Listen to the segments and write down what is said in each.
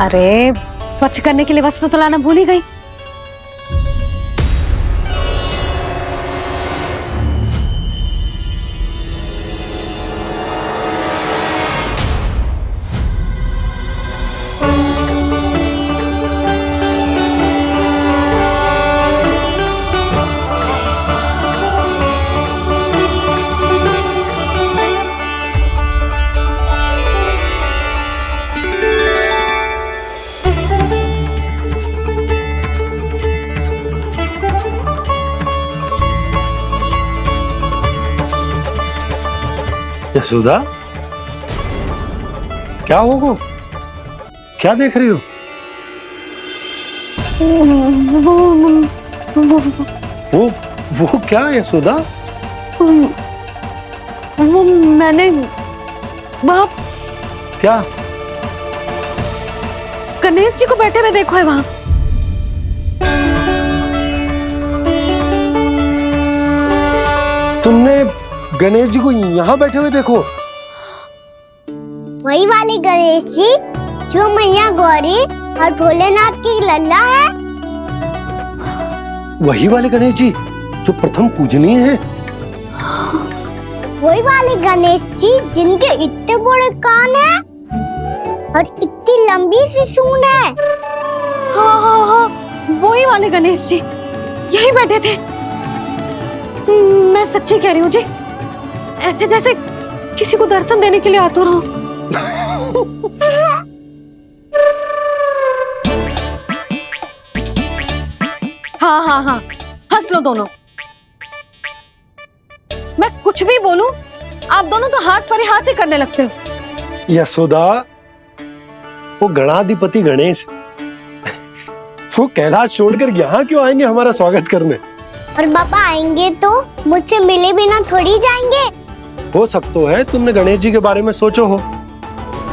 अरे स्वच्छ करने के लिए वस्त्र तो लाना भूल ही गई। यशोदा, क्या होगा? क्या देख रही हो? वो क्या यशोदा? वो मैंने बाप क्या? गणेश जी को बैठे हुए देखो है वहां। तुमने गणेश जी को यहाँ बैठे हुए देखो? वही वाले गणेश जी जो मैया गौरी और भोलेनाथ की लल्ला है। वही वाले गणेश जी जो प्रथम पूजनीय है। वही वाले गणेश जी जिनके इतने बड़े कान हैं और इतनी लंबी सी सूंड है। हाँ हाँ हाँ, वही वाले गणेश जी यही बैठे थे। मैं सच्ची कह रही हूँ जी, ऐसे जैसे किसी को दर्शन देने के लिए आतुर हो। हाँ हाँ हाँ, हंस लो दोनों। मैं कुछ भी बोलूं, आप दोनों तो हाथ परिहास ही करने लगते हो। यशोदा, वो गणाधिपति गणेश वो कैलाश छोड़कर यहाँ क्यों आएंगे हमारा स्वागत करने? और पापा आएंगे तो मुझसे मिले बिना थोड़ी जाएंगे। हो सकता है तुमने गणेश जी के बारे में सोचो हो,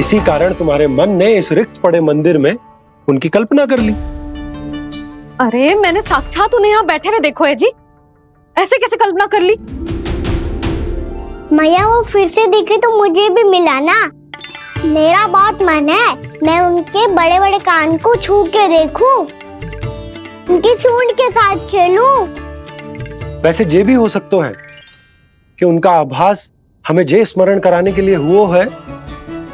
इसी कारण तुम्हारे मन ने इस रिक्त पड़े मंदिर में उनकी कल्पना कर ली। अरे मैंने साक्षात उन्हें यहाँ बैठे हुए देखो है जी, ऐसे कैसे कल्पना कर ली? मैया वो फिर से दिखे तो मुझे भी मिला ना। मेरा बहुत मन है मैं उनके बड़े बड़े कान को छू के देखूं, उनकी सूंड के साथ खेलूं। वैसे ये भी हो सकता है कि उनका आभास हमें जे स्मरण कराने के लिए हुआ है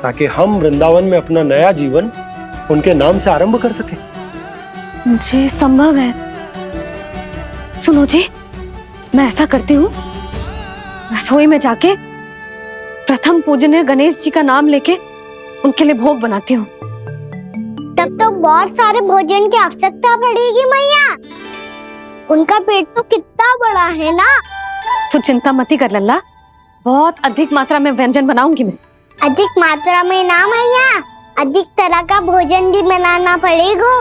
ताकि हम वृंदावन में अपना नया जीवन उनके नाम से आरंभ कर सके। जी संभव है। सुनो जी, मैं ऐसा करती हूँ, रसोई में जाके प्रथम पूजनीय गणेश जी का नाम लेके उनके लिए भोग बनाती हूँ। तब तो बहुत सारे भोजन की आवश्यकता पड़ेगी मैया, उनका पेट तो कितना बड़ा है ना। तू चिंता मत ही कर लल्ला, बहुत अधिक मात्रा में व्यंजन बनाऊंगी मैं। अधिक मात्रा में ना मैया, अधिक तरह का भोजन भी बनाना पड़ेगा।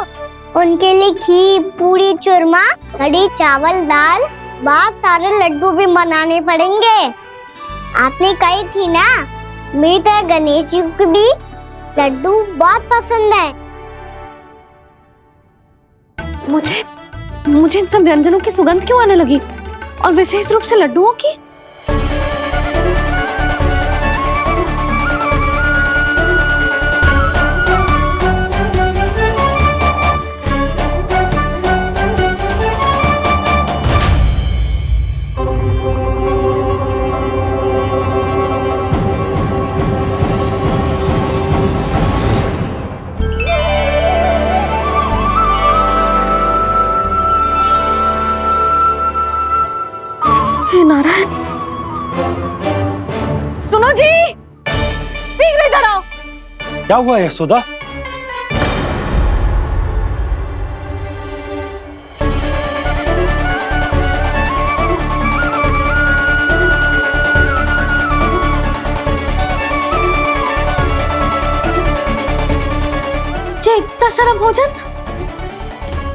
उनके लिए खीर, पूरी, चूरमा, कढ़ी, चावल, दाल, बहुत सारे लड्डू भी बनाने पड़ेंगे। आपने कही थी ना, मेरी तरह गणेश जी को भी लड्डू बहुत पसंद है। मुझे इन सब व्यंजनों की सुगंध क्यों आने लगी, और विशेष रूप से लड्डुओं की? नारायण, सुनो जी, शीघ्र इधर आओ। क्या हुआ यशोदा? जे इतना सारा भोजन,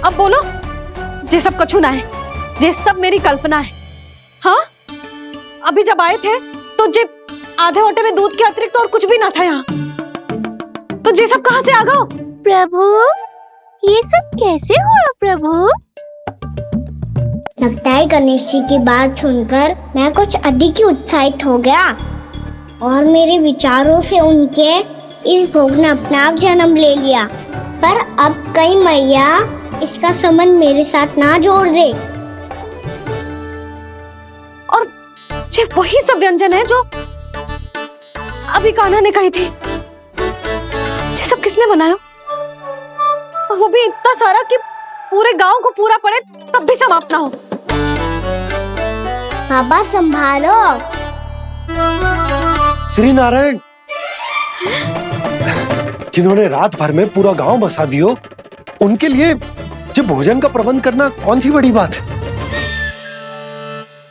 अब बोलो, जे सब कछु ना है, जे सब मेरी कल्पना है। हाँ, अभी जब आए थे तो जे आधे ओटे में दूध के अतिरिक्त और कुछ भी ना था यहाँ, तो ये सब कहाँ से आ गए? प्रभु, ये सब कैसे हुआ प्रभु? लगता है गणेश जी की बात सुनकर मैं कुछ अधिक ही उत्साहित हो गया और मेरे विचारों से उनके इस भोग ने अपना आप जन्म ले लिया। पर अब कहीं मैया इसका संबंध मेरे साथ ना जोड़ दे। और ये वही सब व्यंजन है जो अभी कान्हा ने कही थी। ये सब किसने बनाया? और वो भी इतना सारा कि पूरे गांव को पूरा पड़े तब भी समाप्त ना हो। बाबा संभालो। श्री नारायण, जिन्होंने रात भर में पूरा गांव बसा दियो, उनके लिए जो भोजन का प्रबंध करना कौन सी बड़ी बात है?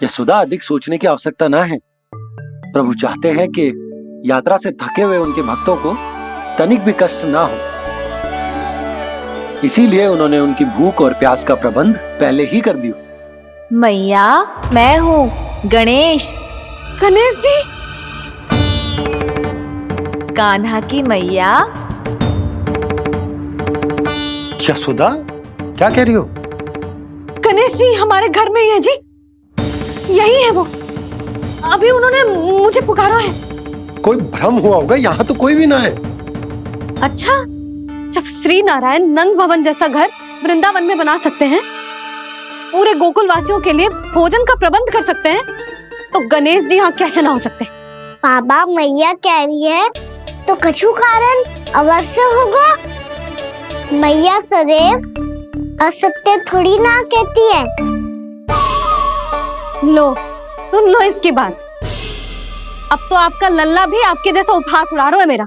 यशोदा, अधिक सोचने की आवश्यकता ना है। प्रभु चाहते हैं कि यात्रा से थके हुए उनके भक्तों को तनिक भी कष्ट ना हो, इसीलिए उन्होंने उनकी भूख और प्यास का प्रबंध पहले ही कर दिया। मैया, मैं हूँ गणेश। गणेश जी, कान्हा की मैया। यशोदा, क्या कह रही हो? गणेश जी हमारे घर में ही है जी, यही है वो। अभी उन्होंने मुझे पुकारा है। कोई भ्रम हुआ होगा, यहाँ तो कोई भी ना है। अच्छा, जब श्री नारायण नंद भवन जैसा घर वृंदावन में बना सकते हैं, पूरे गोकुल वासियों के लिए भोजन का प्रबंध कर सकते हैं, तो गणेश जी यहाँ कैसे ना हो सकते? बाबा मैया कह रही है तो कछु कारण अवश्य होगा। मैया सदैव असत्य थोड़ी ना कहती है। लो, सुन लो इसकी बात। अब तो आपका लल्ला भी आपके जैसा उपहास उड़ा रहा है मेरा।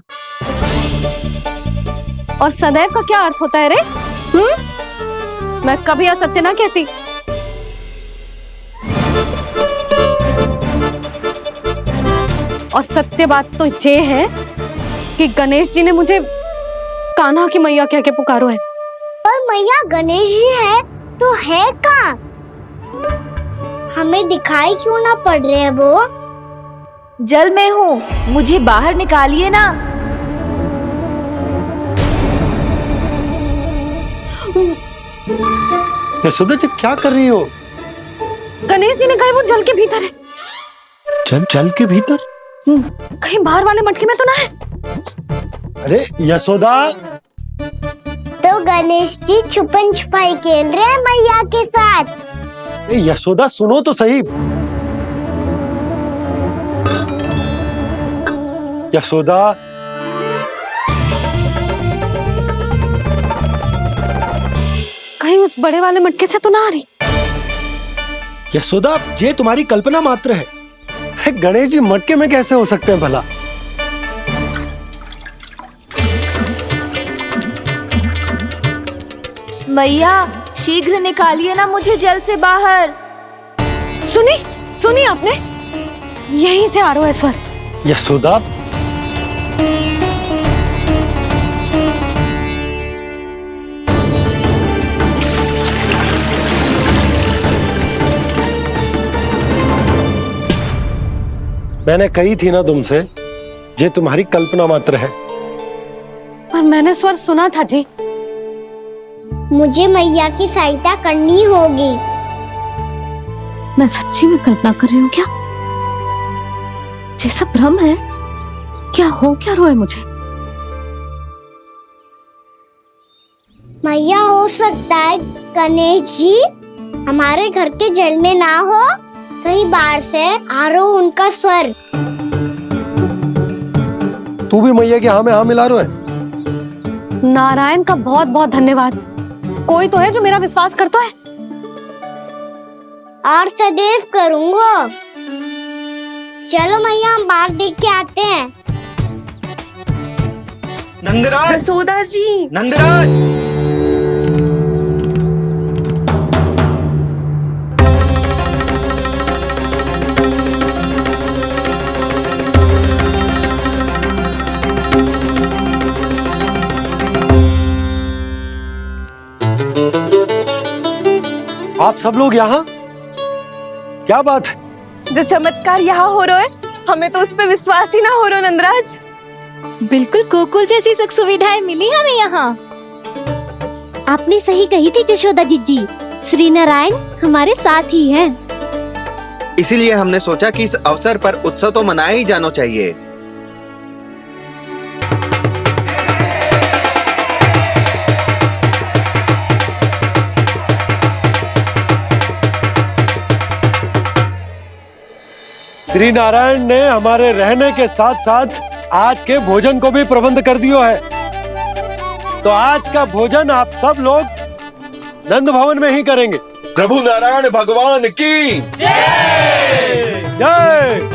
और सदैव का क्या अर्थ होता है रे? मैं कभी असत्य ना कहती। और सत्य बात तो ये है कि गणेश जी ने मुझे कान्हा की मैया कह के पुकारो है। पर मैया गणेश जी है तो है कहाँ? हमें दिखाई क्यों ना पड़ रहे हैं वो? जल में हूँ, मुझे बाहर निकालिए ना। यशोदा जी, क्या कर रही हो? गणेश जी ने कहा वो जल के भीतर है। जल के भीतर? कहीं बाहर वाले मटके में तो ना है? अरे यशोदा! तो गणेश जी छुपन छुपाई खेल रहे हैं मैया के साथ। यशोदा, सुनो तो सही। यशोदा, कहीं उस बड़े वाले मटके से तो ना आ रही? यशोदा, ये तुम्हारी कल्पना मात्र है। गणेश जी मटके में कैसे हो सकते हैं भला? मैया, शीघ्र निकालिए ना मुझे जल से बाहर। सुनी आपने? यहीं से आ रहा है स्वर। यशोदा, मैंने कही थी ना तुमसे, ये तुम्हारी कल्पना मात्र है। पर मैंने स्वर सुना था जी। मुझे मैया की सहायता करनी होगी। मैं सच्ची में कल्पना कर रही हूँ क्या? ये सब भ्रम है क्या? हो क्या रहा है मुझे? मैया, हो सकता है गणेश जी हमारे घर के जल में ना हो, कहीं बाहर से आ रहा हो उनका स्वर। तू भी मैया के हाँ में हाँ मिला रहा है। नारायण का बहुत बहुत धन्यवाद। कोई तो है जो मेरा विश्वास करता है। और सदैव करूंगा। चलो मैया, हम बाहर देख के आते हैं। नंदराज! जसोदा जी! नंदराज! आप सब लोग यहाँ? क्या बात है? जो चमत्कार यहाँ हो रहा है, हमें तो उस पर विश्वास ही ना हो रहा नंदराज। बिल्कुल गोकुल जैसी सुख सुविधाएं मिली हमें यहाँ। आपने सही कही थी यशोदा जीजी, श्री नारायण हमारे साथ ही हैं। इसीलिए हमने सोचा कि इस अवसर पर उत्सव तो मनाया ही जाना चाहिए। श्री नारायण ने हमारे रहने के साथ साथ आज के भोजन को भी प्रबंध कर दियो है। तो आज का भोजन आप सब लोग नंद भवन में ही करेंगे। प्रभु नारायण भगवान की जय जय।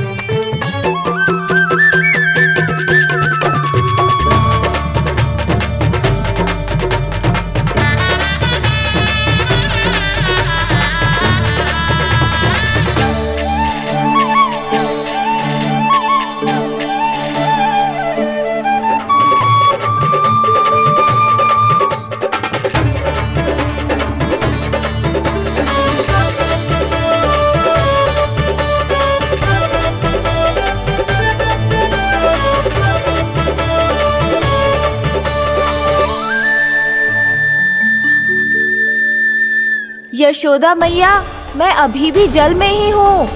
यशोदा मैया, मैं अभी भी जल में ही हूँ।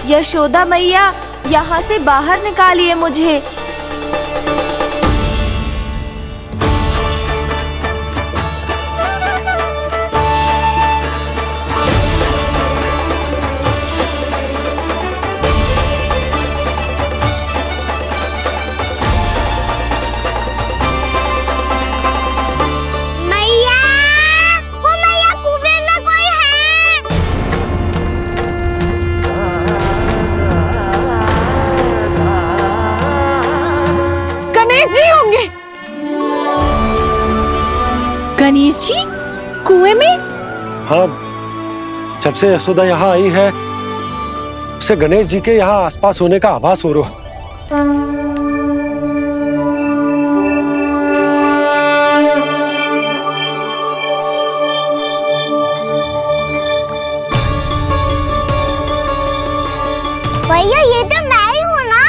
यशोदा मैया, यहाँ से बाहर निकालिए मुझे। गणेश जी कुएं में? हाँ, जब से यशोदा यहाँ आई है उसे गणेश जी के यहाँ आसपास होने का आभास हो रहा है। भैया ये तो मैं ही हूँ ना।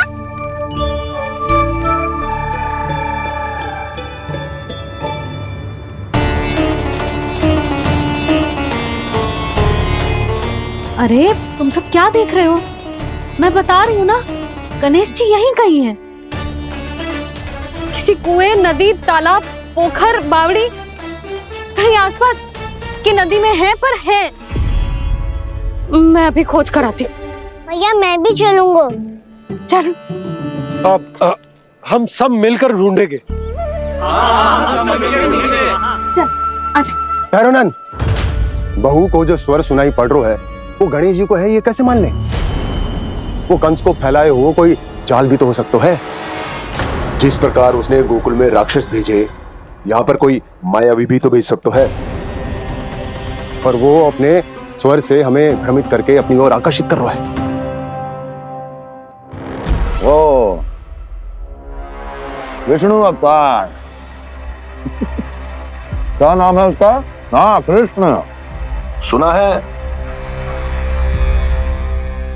अरे तुम सब क्या देख रहे हो? मैं बता रही हूँ ना, गणेश जी यहीं कहीं हैं। किसी कुएं, नदी, तालाब, पोखर, बावड़ी कहीं आसपास की नदी में है, पर है। मैं अभी खोज कर आती हूँ। भैया मैं भी चलूंगा। चल। अब हम सब मिलकर ढूंढेंगे। चल आजा। भैरवनंद, बहू को जो स्वर सुनाई पड़ रहा है वो गणेश जी को है, ये कैसे मान ले? वो कंस को फैलाए हुए कोई चाल भी तो हो सकता है। जिस प्रकार उसने गोकुल में राक्षस भेजे, यहाँ पर कोई मायावी भी तो भेज सकता है। पर वो अपने स्वर से हमें भ्रमित करके अपनी ओर आकर्षित कर रहा है। ओ विष्णु अवतार। क्या नाम है उसका? हाँ, कृष्ण। सुना है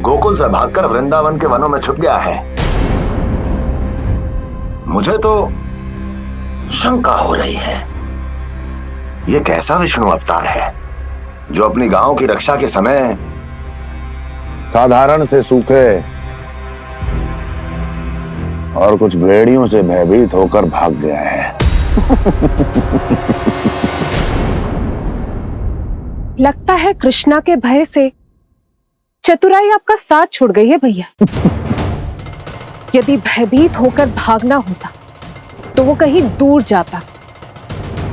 गोकुल से भागकर वृंदावन के वनों में छुप गया है। मुझे तो शंका हो रही है, ये कैसा विष्णु अवतार है जो अपनी गांव की रक्षा के समय साधारण से सूखे और कुछ भेड़ियों से भयभीत होकर भाग गया है। लगता है कृष्णा के भय से चतुराई आपका साथ छोड़ गई है भैया। यदि भयभीत होकर भागना होता तो वो कहीं दूर जाता,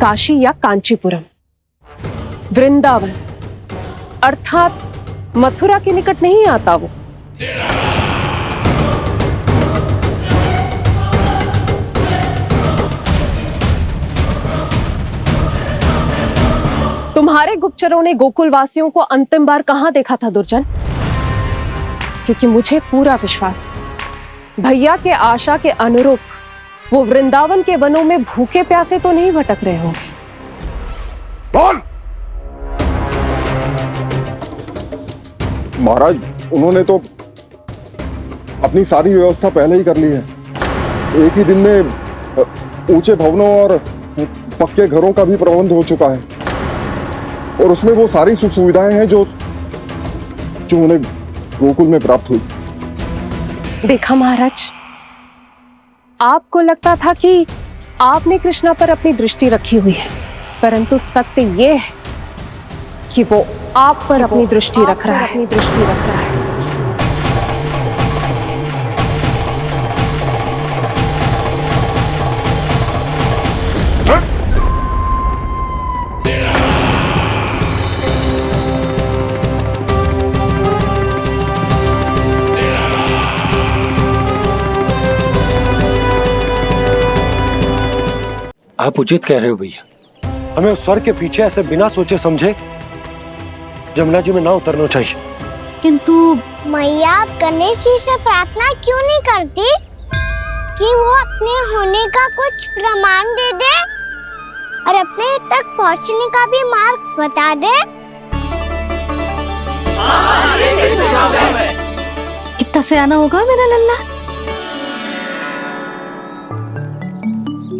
काशी या कांचीपुरम, वृंदावन अर्थात मथुरा के निकट नहीं आता वो। तुम्हारे गुप्तचरों ने गोकुल वासियों को अंतिम बार कहां देखा था दुर्जन? क्योंकि मुझे पूरा विश्वास है भैया के आशा के अनुरूप वो वृंदावन के वनों में भूखे प्यासे तो नहीं भटक रहे होंगे। बोल! महाराज, उन्होंने तो अपनी सारी व्यवस्था पहले ही कर ली है। एक ही दिन में ऊंचे भवनों और पक्के घरों का भी प्रबंध हो चुका है, और उसमें वो सारी सुख सुविधाएं हैं जो उन्हें गोकुल में प्राप्त हुई। देखा महाराज, आपको लगता था कि आपने कृष्णा पर अपनी दृष्टि रखी हुई है, परंतु सत्य ये है कि वो आप पर अपनी दृष्टि रख रहा है। आप उचित कह रहे हो भैया, हमें उस स्वर के पीछे ऐसे बिना सोचे समझे जमुना जी में ना उतरना चाहिए। किंतु मैया आप गणेश जी से प्रार्थना क्यों नहीं करती कि वो अपने होने का कुछ प्रमाण दे दे और अपने तक पहुंचने का भी मार्ग बता दे? कितना सयाना होगा मेरा लल्ला।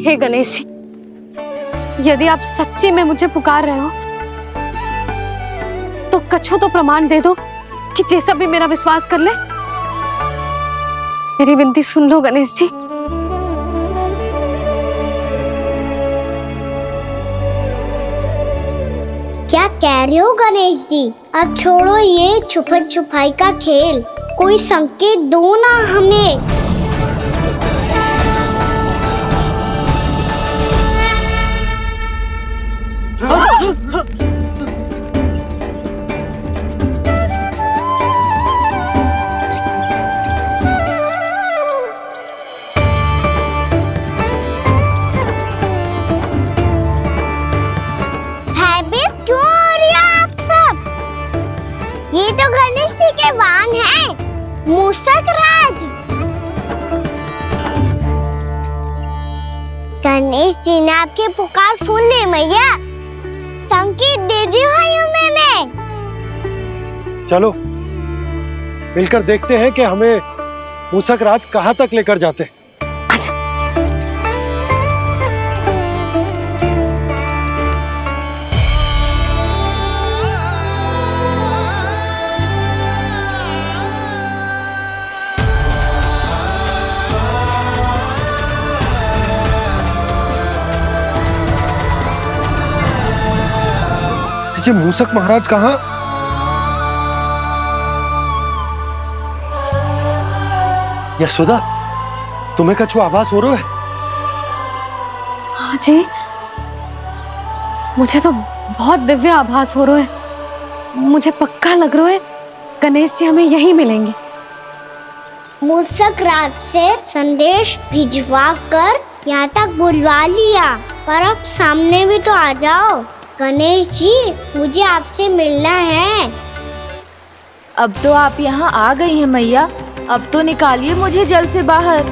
हे गणेश जी, यदि आप सच्ची में मुझे पुकार रहे हो तो कछो तो प्रमाण दे दो कि जैसा भी मेरा विश्वास कर ले। मेरी विनती सुन लो गणेश जी। क्या कह रहे हो गणेश जी? अब छोड़ो ये छुपन छुपाई का खेल, कोई संकेत दो ना हमें। भयभीत क्यों हो रही हो आप सब? ये तो गणेश जी के वाहन हैं, मूषक राज। गणेश जी ने आपकी पुकार सुन ली मैया, संकेत दे दी भाइयों मैंने। चलो मिलकर देखते हैं कि हमें मूषक राज कहाँ तक लेकर जाते हैं। जी मूषक महाराज कहाँ? यशोदा, तुम्हें कछु आभास हो रहा है? हाँ जी, मुझे तो बहुत दिव्य आभास हो रहा है। मुझे पक्का लग रहा है गणेश जी हमें यहीं मिलेंगे। मूषक राज से संदेश भिजवा कर यहाँ तक बुलवा लिया, पर अब सामने भी तो आ जाओ। गणेश जी, मुझे आपसे मिलना है। अब तो आप यहाँ आ गई हैं मैया, अब तो निकालिए मुझे जल से बाहर।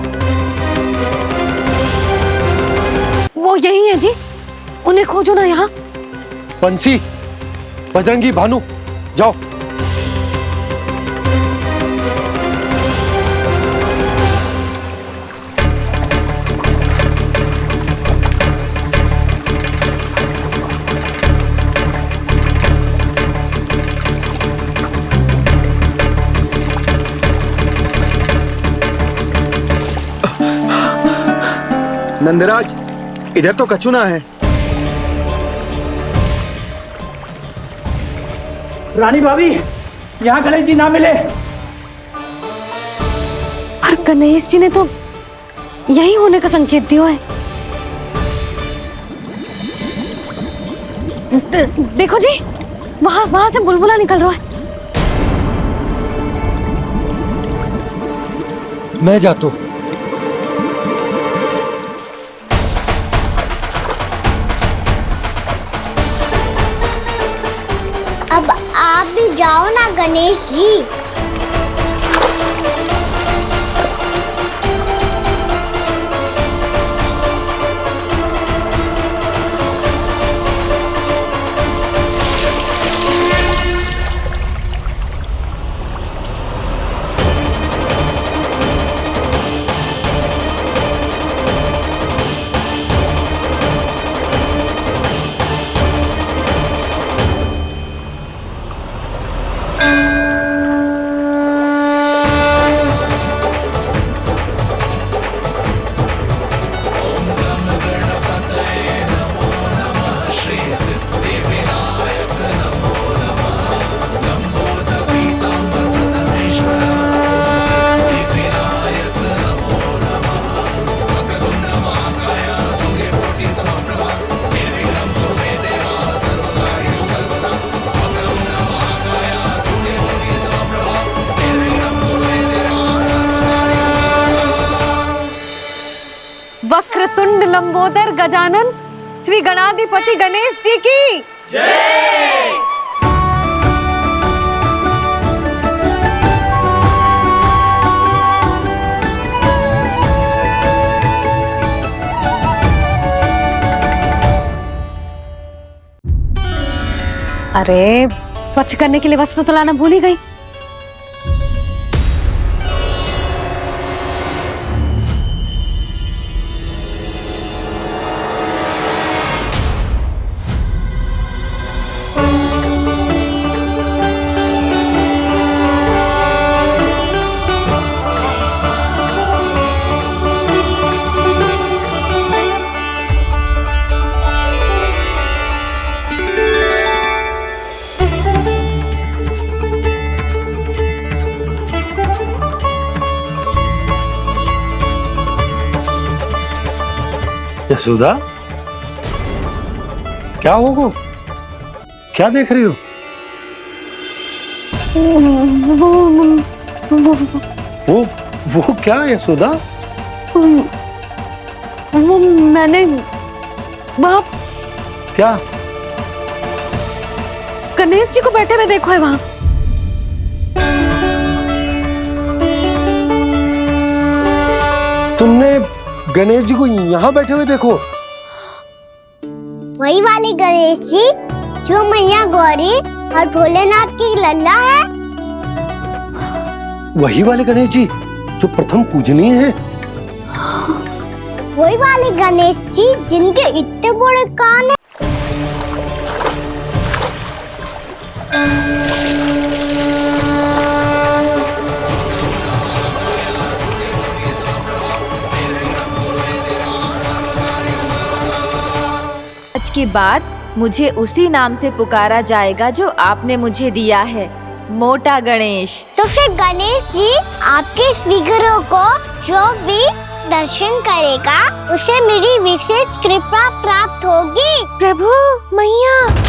वो यही है जी, उन्हें खोजो ना यहाँ। पंछी, बजरंगी, भानु, जाओ। नंदराज, इधर तो कछुना है। रानी भाभी, यहाँ गणेश जी ना मिले। पर गणेश जी ने तो यही होने का संकेत दिया है। देखो जी, वहां से बुलबुला निकल रहा है। मैं जाता हूँ। अब आप भी जाओ ना गणेश जी। मूढ़ लंबोदर गजानन श्री गणाधिपति गणेश जी की जय। अरे स्वच्छ करने के लिए वस्त्र तो लाना भूल ही गई। यशोदा, क्या होगा? क्या देख रही हो? वो क्या यशोदा? वो मैंने बाप क्या? गणेश जी को बैठे हुए देखो है वहां। तुमने गणेश जी को यहाँ बैठे हुए देखो? वही वाले गणेश जी जो मैया गौरी और भोलेनाथ की लल्ला है। वही वाले गणेश जी जो प्रथम पूजनीय है। वही वाले गणेश जी जिनके इतने बड़े कान है। के बाद मुझे उसी नाम से पुकारा जाएगा जो आपने मुझे दिया है, मोटा गणेश। तो फिर गणेश जी आपके इस विग्रह को जो भी दर्शन करेगा उसे मेरी विशेष कृपा प्राप्त होगी। प्रभु, मैया।